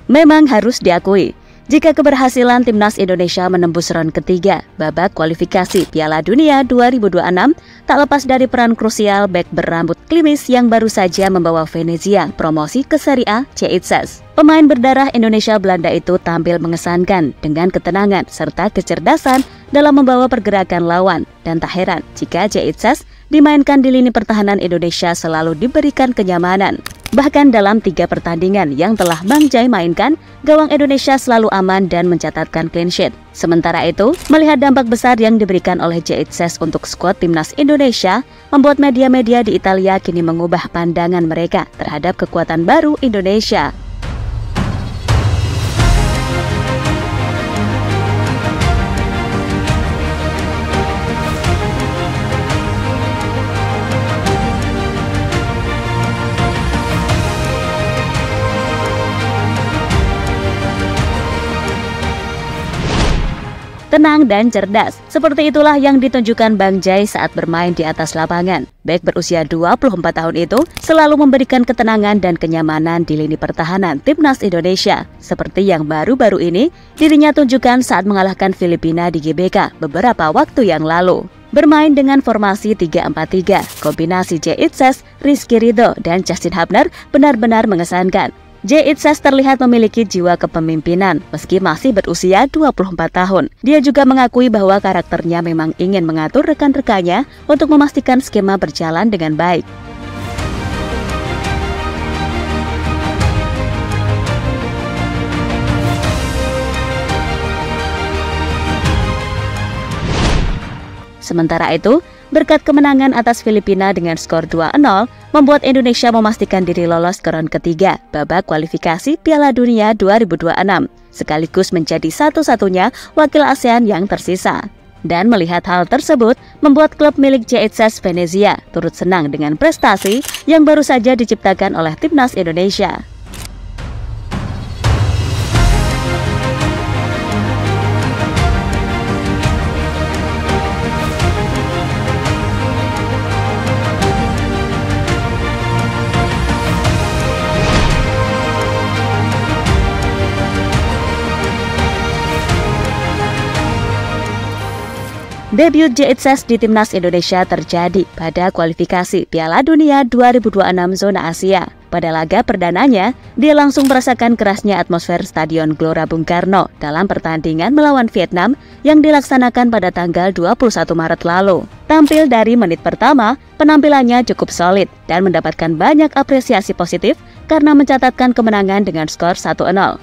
Memang harus diakui, jika keberhasilan Timnas Indonesia menembus ron ketiga babak kualifikasi Piala Dunia 2026 tak lepas dari peran krusial bek berambut klimis yang baru saja membawa Venezia promosi ke Serie A, Tjeitses. Pemain berdarah Indonesia Belanda itu tampil mengesankan dengan ketenangan serta kecerdasan dalam membawa pergerakan lawan, dan tak heran jika Tjeitses dimainkan di lini pertahanan Indonesia selalu diberikan kenyamanan. Bahkan dalam 3 pertandingan yang telah Bang Jai mainkan, gawang Indonesia selalu aman dan mencatatkan clean sheet. Sementara itu, melihat dampak besar yang diberikan oleh Tjeitses untuk skuad Timnas Indonesia, membuat media-media di Italia kini mengubah pandangan mereka terhadap kekuatan baru Indonesia. Tenang dan cerdas, seperti itulah yang ditunjukkan Bang Jai saat bermain di atas lapangan. Bek berusia 24 tahun itu selalu memberikan ketenangan dan kenyamanan di lini pertahanan Timnas Indonesia, seperti yang baru-baru ini dirinya tunjukkan saat mengalahkan Filipina di GBK beberapa waktu yang lalu. Bermain dengan formasi 3-4-3, kombinasi Tjeitses, Rizky Ridho, dan Justin Hubner benar-benar mengesankan. Tjeitses terlihat memiliki jiwa kepemimpinan meski masih berusia 24 tahun. Dia juga mengakui bahwa karakternya memang ingin mengatur rekan-rekannya untuk memastikan skema berjalan dengan baik. Sementara itu, berkat kemenangan atas Filipina dengan skor 2-0, membuat Indonesia memastikan diri lolos ke ron ketiga babak kualifikasi Piala Dunia 2026, sekaligus menjadi satu-satunya wakil ASEAN yang tersisa. Dan melihat hal tersebut, membuat klub milik Tjeitses Venezia turut senang dengan prestasi yang baru saja diciptakan oleh Timnas Indonesia. Debut Tjeitses di Timnas Indonesia terjadi pada kualifikasi Piala Dunia 2026 zona Asia. Pada laga perdananya, dia langsung merasakan kerasnya atmosfer Stadion Gelora Bung Karno dalam pertandingan melawan Vietnam yang dilaksanakan pada tanggal 21 Maret lalu. Tampil dari menit pertama, penampilannya cukup solid dan mendapatkan banyak apresiasi positif karena mencatatkan kemenangan dengan skor 1-0.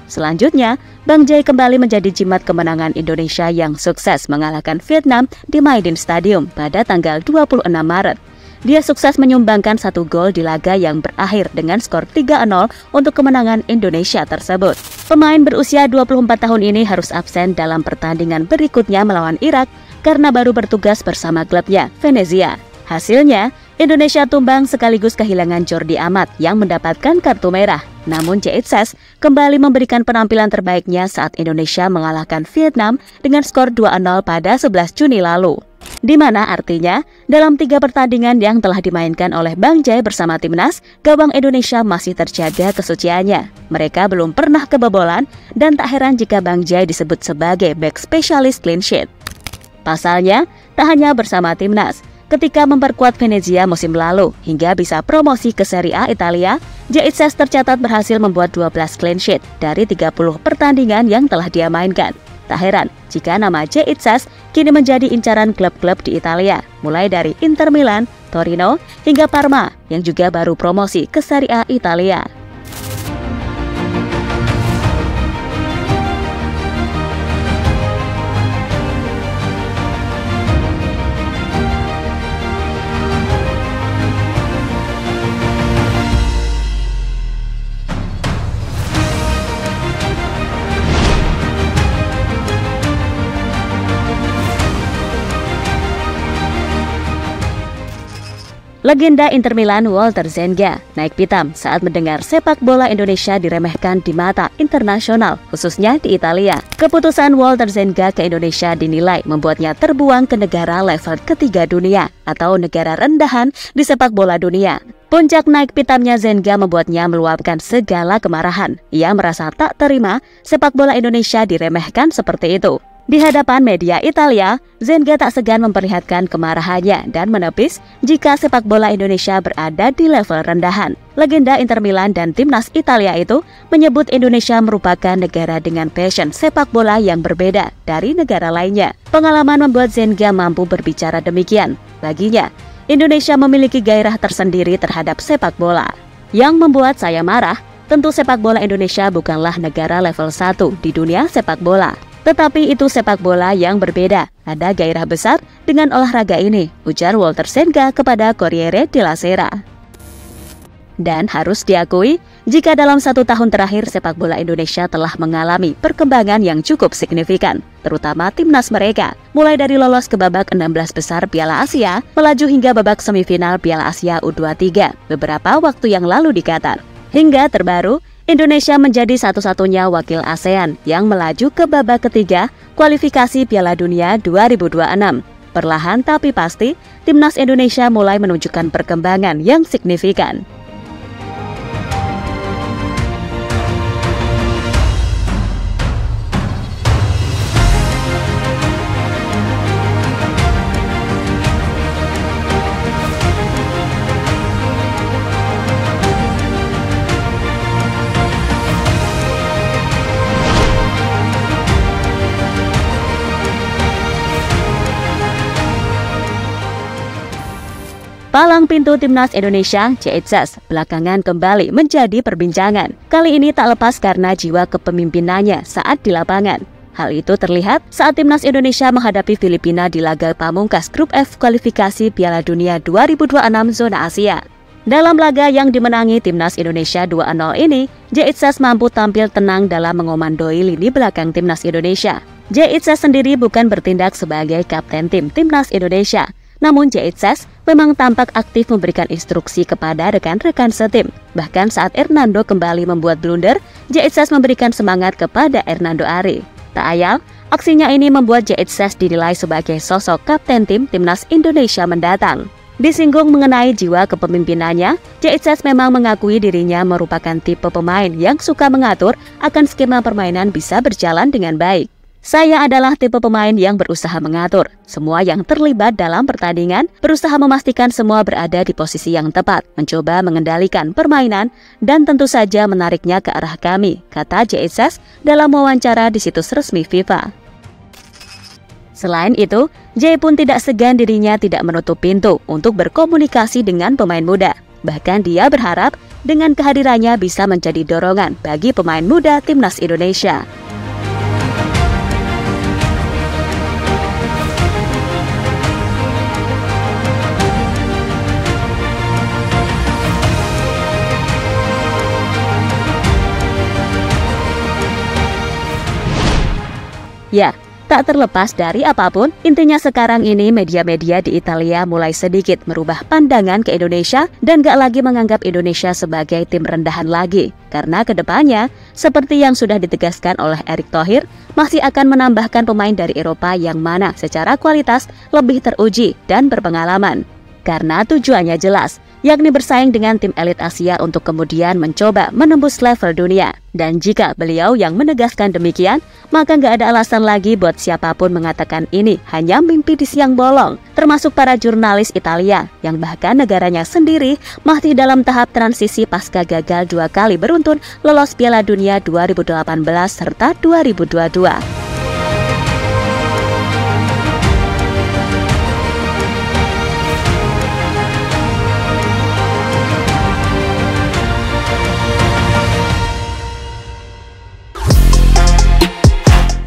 Selanjutnya, Bang Jai kembali menjadi jimat kemenangan Indonesia yang sukses mengalahkan Vietnam di Maidin Stadium pada tanggal 26 Maret. Dia sukses menyumbangkan 1 gol di laga yang berakhir dengan skor 3-0 untuk kemenangan Indonesia tersebut. Pemain berusia 24 tahun ini harus absen dalam pertandingan berikutnya melawan Irak karena baru bertugas bersama klubnya, Venezia. Hasilnya, Indonesia tumbang sekaligus kehilangan Jordi Amat yang mendapatkan kartu merah. Namun Tjeitses kembali memberikan penampilan terbaiknya saat Indonesia mengalahkan Vietnam dengan skor 2-0 pada 11 Juni lalu. Di mana artinya, dalam 3 pertandingan yang telah dimainkan oleh Bang Jai bersama Timnas, gawang Indonesia masih terjaga kesuciannya. Mereka belum pernah kebobolan dan tak heran jika Bang Jai disebut sebagai back spesialis clean sheet. Pasalnya, tak hanya bersama Timnas, ketika memperkuat Venezia musim lalu hingga bisa promosi ke Serie A Italia, Tjeitses tercatat berhasil membuat 12 clean sheet dari 30 pertandingan yang telah dia mainkan. Tak heran jika nama Tjeitses kini menjadi incaran klub-klub di Italia, mulai dari Inter Milan, Torino, hingga Parma yang juga baru promosi ke Serie A Italia. Legenda Inter Milan Walter Zenga naik pitam saat mendengar sepak bola Indonesia diremehkan di mata internasional, khususnya di Italia. Keputusan Walter Zenga ke Indonesia dinilai membuatnya terbuang ke negara level ketiga dunia atau negara rendahan di sepak bola dunia. Puncak naik pitamnya Zenga membuatnya meluapkan segala kemarahan. Ia merasa tak terima sepak bola Indonesia diremehkan seperti itu. Di hadapan media Italia, Zenga tak segan memperlihatkan kemarahannya dan menepis jika sepak bola Indonesia berada di level rendahan. Legenda Inter Milan dan timnas Italia itu menyebut Indonesia merupakan negara dengan passion sepak bola yang berbeda dari negara lainnya. Pengalaman membuat Zenga mampu berbicara demikian. Baginya, Indonesia memiliki gairah tersendiri terhadap sepak bola. Yang membuat saya marah, tentu sepak bola Indonesia bukanlah negara level 1 di dunia sepak bola. Tetapi itu sepak bola yang berbeda. Ada gairah besar dengan olahraga ini, ujar Walter Zenga kepada Corriere della Sera. Dan harus diakui, jika dalam 1 tahun terakhir sepak bola Indonesia telah mengalami perkembangan yang cukup signifikan, terutama timnas mereka, mulai dari lolos ke babak 16 besar Piala Asia, melaju hingga babak semifinal Piala Asia U23 beberapa waktu yang lalu di Qatar. Hingga terbaru, Indonesia menjadi satu-satunya wakil ASEAN yang melaju ke babak ketiga kualifikasi Piala Dunia 2026. Perlahan tapi pasti, timnas Indonesia mulai menunjukkan perkembangan yang signifikan. Palang pintu timnas Indonesia, JHS, belakangan kembali menjadi perbincangan. Kali ini tak lepas karena jiwa kepemimpinannya saat di lapangan. Hal itu terlihat saat timnas Indonesia menghadapi Filipina di laga pamungkas Grup F kualifikasi Piala Dunia 2026 zona Asia. Dalam laga yang dimenangi timnas Indonesia 2-0 ini, JHS mampu tampil tenang dalam mengomandoi lini belakang timnas Indonesia. JHS sendiri bukan bertindak sebagai kapten timnas Indonesia. Namun JHS memang tampak aktif memberikan instruksi kepada rekan-rekan setim. Bahkan saat Hernando kembali membuat blunder, JHS memberikan semangat kepada Hernando Ari. Tak ayal, aksinya ini membuat JHS dinilai sebagai sosok kapten timnas Indonesia mendatang. Disinggung mengenai jiwa kepemimpinannya, JHS memang mengakui dirinya merupakan tipe pemain yang suka mengatur akan skema permainan bisa berjalan dengan baik. Saya adalah tipe pemain yang berusaha mengatur. Semua yang terlibat dalam pertandingan berusaha memastikan semua berada di posisi yang tepat, mencoba mengendalikan permainan, dan tentu saja menariknya ke arah kami, kata JHS dalam wawancara di situs resmi FIFA. Selain itu, J pun tidak segan dirinya tidak menutup pintu untuk berkomunikasi dengan pemain muda. Bahkan dia berharap dengan kehadirannya bisa menjadi dorongan bagi pemain muda timnas Indonesia. Ya, tak terlepas dari apapun, intinya sekarang ini media-media di Italia mulai sedikit merubah pandangan ke Indonesia dan gak lagi menganggap Indonesia sebagai tim rendahan lagi. Karena kedepannya, seperti yang sudah ditegaskan oleh Erick Thohir, masih akan menambahkan pemain dari Eropa yang mana secara kualitas lebih teruji dan berpengalaman. Karena tujuannya jelas, yakni bersaing dengan tim elit Asia untuk kemudian mencoba menembus level dunia. Dan jika beliau yang menegaskan demikian, maka nggak ada alasan lagi buat siapapun mengatakan ini hanya mimpi di siang bolong, termasuk para jurnalis Italia, yang bahkan negaranya sendiri masih dalam tahap transisi pasca gagal 2 kali beruntun lolos Piala Dunia 2018 serta 2022.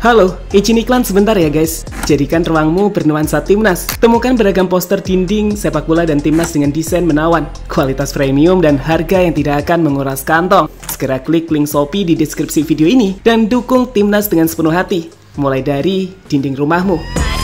Halo, izin iklan sebentar ya guys. Jadikan ruangmu bernuansa timnas. Temukan beragam poster dinding, sepak bola dan timnas dengan desain menawan, kualitas premium dan harga yang tidak akan menguras kantong. Segera klik link Shopee di deskripsi video ini dan dukung timnas dengan sepenuh hati. Mulai dari dinding rumahmu.